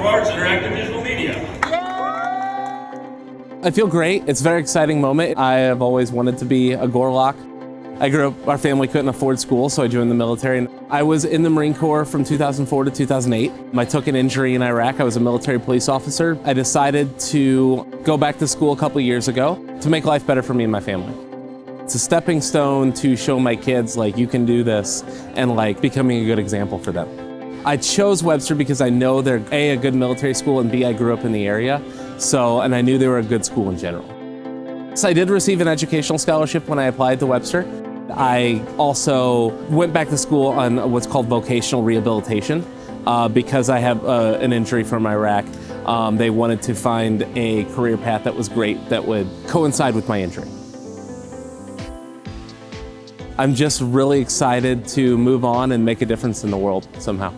Arts Interactive Digital Media. I feel great. It's a very exciting moment. I have always wanted to be a Gorlock. I grew up, our family couldn't afford school, so I joined the military. I was in the Marine Corps from 2004 to 2008. I took an injury in Iraq. I was a military police officer. I decided to go back to school a couple years ago to make life better for me and my family. It's a stepping stone to show my kids, like, you can do this, and like becoming a good example for them. I chose Webster because I know they're A, a good military school, and B, I grew up in the area, and I knew they were a good school in general. So I did receive an educational scholarship when I applied to Webster. I also went back to school on what's called vocational rehabilitation because I have an injury from Iraq. They wanted to find a career path that was great that would coincide with my injury. I'm just really excited to move on and make a difference in the world somehow.